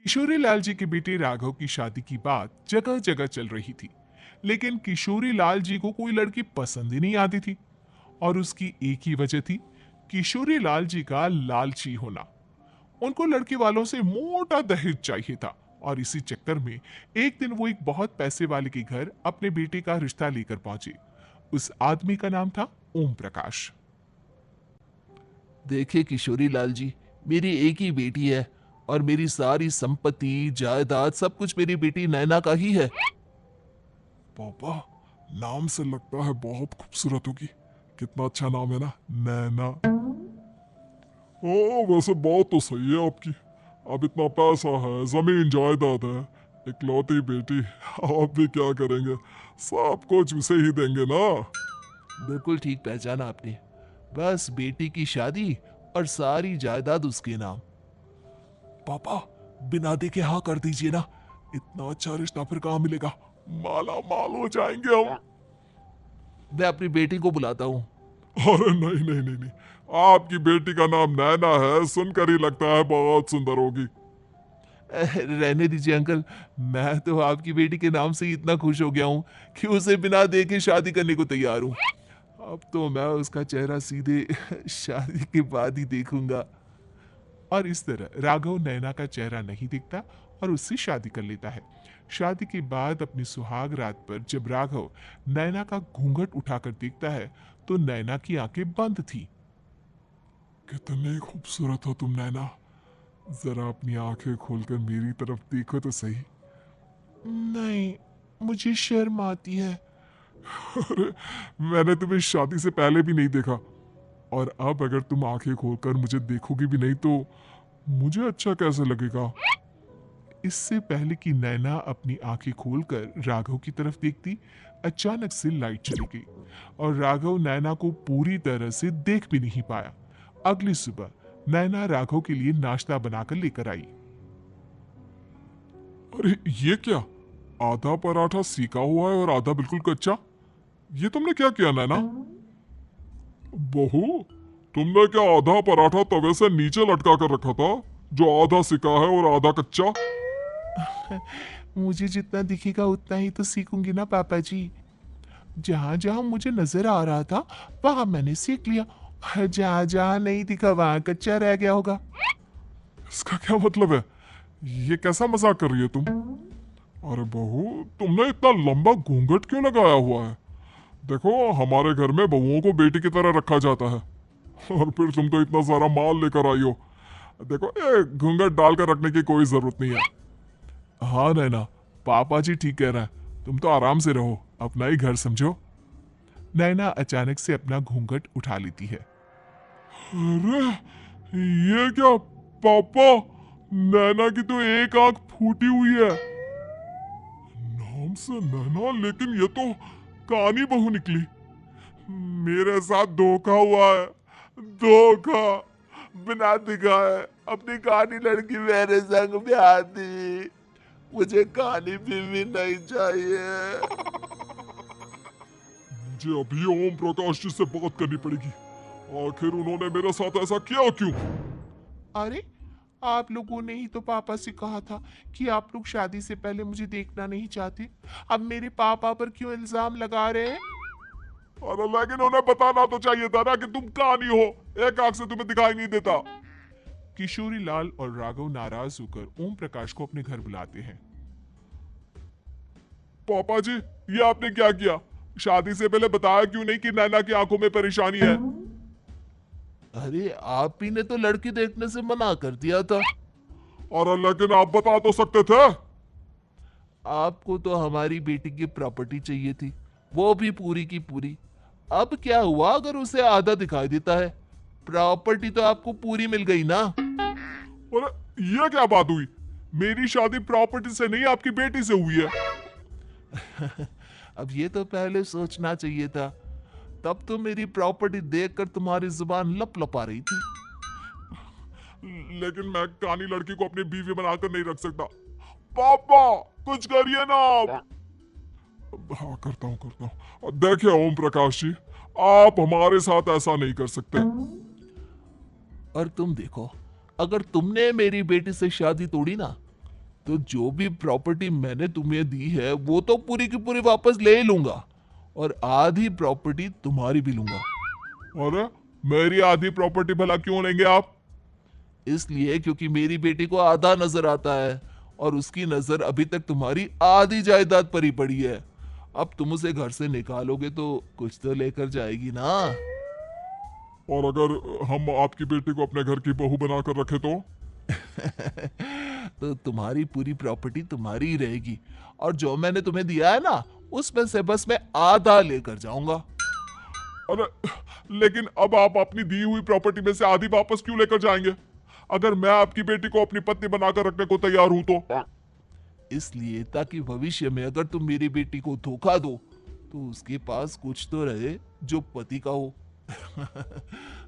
किशोरी लाल जी के बेटे राघव की शादी की बात जगह जगह चल रही थी। लेकिन किशोरी लाल जी को कोई लड़की पसंद ही नहीं आती थी। और उसकी एक ही वजह थी, किशोरी लाल जी का लालची होना। उनको लड़के वालों से मोटा दहेज चाहिए था। और इसी चक्कर में एक दिन वो एक बहुत पैसे वाले के घर अपने बेटे का रिश्ता लेकर पहुंचे। उस आदमी का नाम था ओम प्रकाश। देखिए किशोरी लाल जी, मेरी एक ही बेटी है और मेरी सारी संपत्ति जायदाद सब कुछ मेरी बेटी नैना का ही है। पापा, नाम से लगता है बहुत खूबसूरत होगी। कितना अच्छा नाम है ना, नैना। हाँ, वैसे बात तो सही है आपकी। अब इतना पैसा है, जमीन जायदाद है, इकलौती बेटी। आप भी क्या करेंगे, सब कुछ उसे ही देंगे ना। बिल्कुल ठीक पहचाना आपने। बस बेटी की शादी और सारी जायदाद उसके नाम। पापा, बिना देखे हाँ कर दीजिए ना। इतना अच्छा रिश्ता फिर कहाँ मिलेगा, माला माल हो जाएंगे हम। मैं अपनी बेटी को बुलाता हूँ। अरे नहीं नहीं नहीं नहीं, आपकी बेटी का नाम नैना है, सुनकर ही लगता है बहुत सुंदर होगी। रहने दीजिए अंकल। मैं तो आपकी बेटी के नाम से ही इतना खुश हो गया हूँ कि उसे बिना देखे शादी करने को तैयार हूँ। अब तो मैं उसका चेहरा सीधे शादी के बाद ही देखूंगा। और इस तरह राघव नैना का चेहरा नहीं दिखता और उससे शादी कर लेता है। शादी के बाद अपनी सुहाग रात पर जब राघव नैना का घूंघट उठाकर देखता है तो नैना की आंखें बंद थी। कितनी खूबसूरत हो तुम नैना, जरा अपनी आंखें खोलकर मेरी तरफ देखो तो सही। नहीं, मुझे शर्म आती है। अरे, मैंने तुम्हें शादी से पहले भी नहीं देखा, और अब अगर तुम आंखें खोलकर मुझे देखोगी भी नहीं तो मुझे अच्छा कैसे लगेगा। इससे पहले कि नैना अपनी आंखें खोलकर राघव की तरफ देखती, अचानक से लाइट चली गई और राघव नैना को पूरी तरह से देख भी नहीं पाया। अगली सुबह नैना राघव के लिए नाश्ता बनाकर लेकर आई। अरे ये क्या, आधा पराठा सीका हुआ है और आधा बिल्कुल कच्चा। ये तुमने क्या किया नैना? बहू, तुमने क्या आधा पराठा तवे से नीचे लटका कर रखा था, जो आधा सिका है और आधा कच्चा? मुझे जितना दिखेगा उतना ही तो सीखूंगी ना पापा जी। जहां जहां मुझे नजर आ रहा था वहां मैंने सीख लिया। जहां जहां नहीं दिखा वहां कच्चा रह गया होगा। इसका क्या मतलब है? ये कैसा मजाक कर रही है तुम? अरे बहू, तुमने इतना लंबा घूंघट क्यों लगाया हुआ है? देखो, हमारे घर में बहुओं को बेटी की तरह रखा जाता है, और फिर तुम तो इतना सारा माल लेकर आई हो। देखो, ये घूंघट डालकर रखने की कोई जरूरत नहीं है। हाँ नैना, पापा जी ठीक कह रहे हैं। तुम तो आराम से रहो, अपना ही घर समझो। नैना अचानक से अपना घूंघट उठा लेती है। अरे ये क्या पापा, नैना की तो एक आंख फूटी हुई है। नाम से नैना, लेकिन ये तो कानी बहू निकली। मेरे साथ धोखा हुआ है, धोखा। बिना दिखाए अपनी कानी लड़की मेरे संग ब्याह दी। मुझे कानी बीवी नहीं चाहिए। मुझे अभी ओम प्रकाश जी से बात करनी पड़ेगी। आखिर उन्होंने मेरे साथ ऐसा किया क्यों? अरे, आप लोगों ने ही तो पापा से कहा था कि आप लोग शादी से पहले मुझे देखना नहीं चाहते। अब मेरे पापा पर क्यों इल्जाम लगा रहे हैं? अरे लेकिन उन्हें बताना तो चाहिए था ना कि तुम कानी हो, एक आंख से तुम्हें दिखाई नहीं देता। किशोरी लाल और राघव नाराज होकर ओम प्रकाश को अपने घर बुलाते हैं। पापा जी, ये आपने क्या किया? शादी से पहले बताया क्यों नहीं कि नैना की आंखों में परेशानी है? अरे आप ही ने तो लड़की देखने से मना कर दिया था। और लेकिन आप बता तो सकते थे। आपको तो हमारी बेटी की प्रॉपर्टी चाहिए थी, वो भी पूरी की पूरी। अब क्या हुआ अगर उसे आधा दिखाई देता है? प्रॉपर्टी तो आपको पूरी मिल गई ना। और ये क्या बात हुई? मेरी शादी प्रॉपर्टी से नहीं, आपकी बेटी से हुई है। अब ये तो पहले सोचना चाहिए था। तब तो मेरी प्रॉपर्टी देखकर तुम्हारी जुबान लप लप आ रही थी। लेकिन मैं कानी लड़की को अपनी बीवी बनाकर नहीं रख सकता। पापा, कुछ करिए ना आप। हाँ, करता हूँ करता हूँ। देखिए ओम प्रकाश जी, आप हमारे साथ ऐसा नहीं कर सकते। और तुम देखो, अगर तुमने मेरी बेटी से शादी तोड़ी ना, तो जो भी प्रॉपर्टी मैंने तुम्हें दी है वो तो पूरी की पूरी वापस ले ही लूंगा, और आधी प्रॉपर्टी तुम्हारी भी लूंगा। अरे मेरी आधी प्रॉपर्टी भला क्यों लेंगे आप? इसलिए क्योंकि मेरी बेटी को आधा नजर आता है और उसकी नजर अभी तक तुम्हारी आधी जायदाद पर ही पड़ी है। अब तुम उसे घर से निकालोगे तो कुछ तो लेकर जाएगी ना। और अगर हम आपकी बेटी को अपने घर की बहू बनाकर रखे तो? तो तुम्हारी पूरी प्रॉपर्टी तुम्हारी ही रहेगी, और जो मैंने तुम्हें दिया है ना उसमें से बस मैं आधा लेकर जाऊंगा। अरे लेकिन अब आप अपनी दी हुई प्रॉपर्टी में से आधी वापस क्यों लेकर जाएंगे? अगर मैं आपकी बेटी को अपनी पत्नी बनाकर रखने को तैयार हूं तो? इसलिए ताकि भविष्य में अगर तुम मेरी बेटी को धोखा दो तो उसके पास कुछ तो रहे जो पति का हो।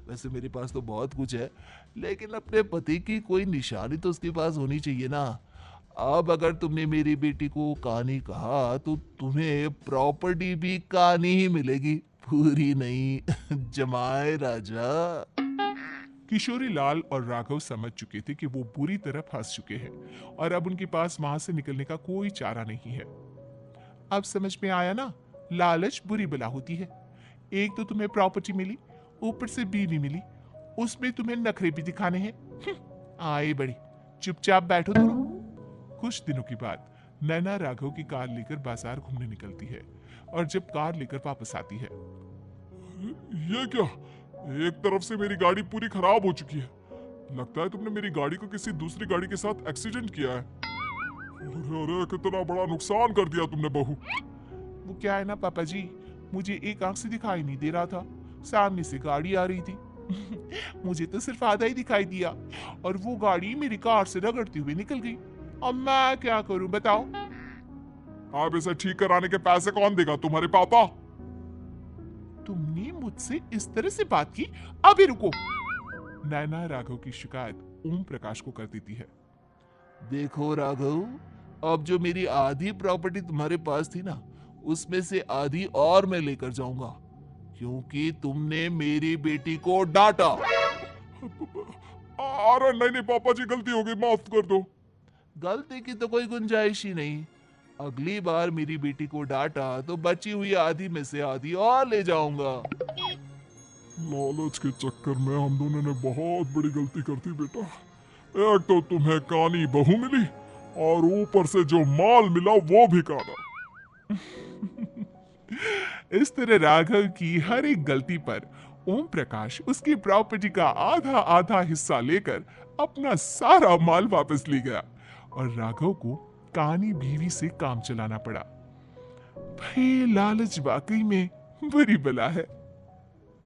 वैसे मेरे पास तो बहुत कुछ है, लेकिन अपने पति की कोई निशानी तो उसके पास होनी चाहिए ना। अब अगर तुमने मेरी बेटी को कहानी कहा तो तुम्हें प्रॉपर्टी भी कहानी ही मिलेगी, पूरी नहीं। जमाए राजा। किशोरी लाल और राघव समझ चुके थे कि वो बुरी तरह फंस चुके हैं और अब उनके पास वहां से निकलने का कोई चारा नहीं है। अब समझ में आया ना, लालच बुरी बला होती है। एक तो तुम्हें प्रॉपर्टी मिली, ऊपर से बीवी मिली, उसमें तुम्हें नखरे भी दिखाने हैं। आए बड़ी, चुपचाप बैठो दोनों। कुछ दिनों के बाद नैना राघव की कार लेकर बाजार घूमने निकलती है और जब कार लेकर वापस आती है, ये क्या? एक तरफ से मेरी गाड़ी पूरी खराब हो चुकी है। लगता है तुमने मेरी गाड़ी को किसी दूसरी गाड़ी के साथ एक्सीडेंट किया है। अरे अरे कितना बड़ा नुकसान कर दिया तुमने बहू। वो क्या है ना पापा जी, मुझे एक आंख से दिखाई नहीं दे रहा था, सामने से गाड़ी आ रही थी। मुझे तो सिर्फ आधा ही दिखाई दिया और वो गाड़ी मेरी कार से रगड़ती हुई निकल गई। अब मैं क्या करूं बताओ? आप इसे ठीक कराने के पैसे कौन देगा? तुम्हारे पापा? तुमने मुझसे इस तरह से बात की? अभी रुको। नैना राघव की शिकायत ओम प्रकाश को कर देती है। देखो राघव, अब जो मेरी आधी प्रॉपर्टी तुम्हारे पास थी ना उसमें से आधी और मैं लेकर जाऊंगा, क्योंकि तुमने मेरी बेटी को डांटा। अरे नहीं नहीं पापा जी, गलती हो गई, माफ कर दो। गलती की तो कोई गुंजाइश ही नहीं। अगली बार मेरी बेटी को डांटा तो बची हुई आधी में से आधी और ले जाऊंगा। लालच के चक्कर में हम दोनों ने बहुत बड़ी गलती कर दी बेटा। एक तो तुम्हें कानी बहू मिली और ऊपर से जो माल मिला वो भी काना। इस तरह राघव की हर एक गलती पर ओम प्रकाश उसकी प्रॉपर्टी का आधा आधा हिस्सा लेकर अपना सारा माल वापस ले गया और राघव को कानी बीवी से काम चलाना पड़ा। भाई लालच वाकई में बुरी बला है।